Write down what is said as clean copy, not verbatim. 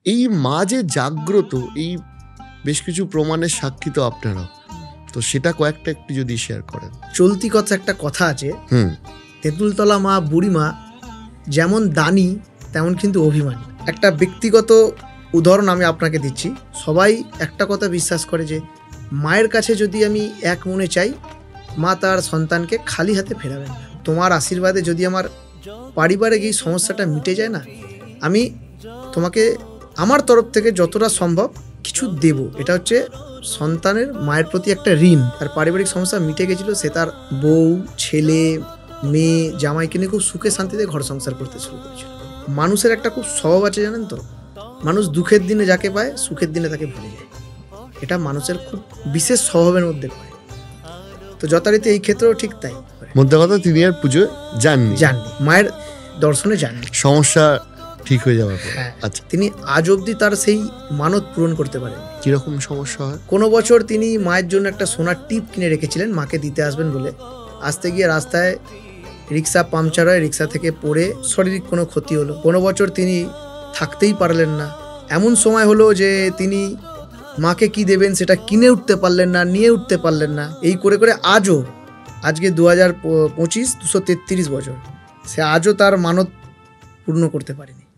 এই মা যে জাগ্রত, এই বেশ কিছু প্রমাণের সাক্ষী তো আপনারা, তো সেটা কয়েকটা একটু যদি শেয়ার করেন। চলতি কথা একটা কথা আছে, হুম, তেঁতুলতলা মা বুড়িমা যেমন দানি তেমন কিন্তু অভিমানী। একটা ব্যক্তিগত উদাহরণ আমি আপনাকে দিচ্ছি। সবাই একটা কথা বিশ্বাস করে যে মায়ের কাছে যদি আমি এক মনে চাই, মা তার সন্তানকে খালি হাতে ফেরাবেন না। তোমার আশীর্বাদে যদি আমার পারিবারিক এই সমস্যাটা মিটে যায় না, আমি তোমাকে আমার তরফ থেকে যতটা সম্ভব কিছু দেব। এটা হচ্ছে সন্তানের মায়ের প্রতি একটা ঋণ। তার পারিবারিক সমস্যা মিটে গেছিল, সে তার বউ, ছেলে, মেয়ে, জামাইকে নিয়ে খুব সুখে শান্তিতে ঘর সংসার করতে শুরু করেছিল। মানুষের একটা খুব স্বভাব আছে জানেন তো, মানুষ দুঃখের দিনে যাকে পায় সুখের দিনে তাকে ভুলে যায়। এটা মানুষের খুব বিশেষ স্বভাবের মধ্যে পড়ে। তো যথারীতি এই ক্ষেত্রেও ঠিক তাই। মধ্যে কথা তিনি আর পুজো যাননি, মায়ের দর্শনে যাননি সমস্যা ঠিক হয়ে যাওয়ার পর। হ্যাঁ, আচ্ছা, তিনি আজ অবধি তার সেই মানত পূরণ করতে পারেন। কিরকম সমস্যা হয়? কোনো বছর তিনি মায়ের জন্য একটা সোনার টিপ কিনে রেখেছিলেন মাকে দিতে আসবেন বলে। আসতে গিয়ে রাস্তায় রিক্সা পাংচার হয়, রিক্সা থেকে পড়ে শারীরিক কোনো ক্ষতি হলো। কোনো বছর তিনি থাকতেই পারলেন না। এমন সময় হলো যে তিনি মাকে কি দেবেন সেটা কিনে উঠতে পারলেন না, নিয়ে উঠতে পারলেন না। এই করে করে আজকে 2025, 233 বছর, সে আজও তার মানত পূর্ণ করতে পারেনি।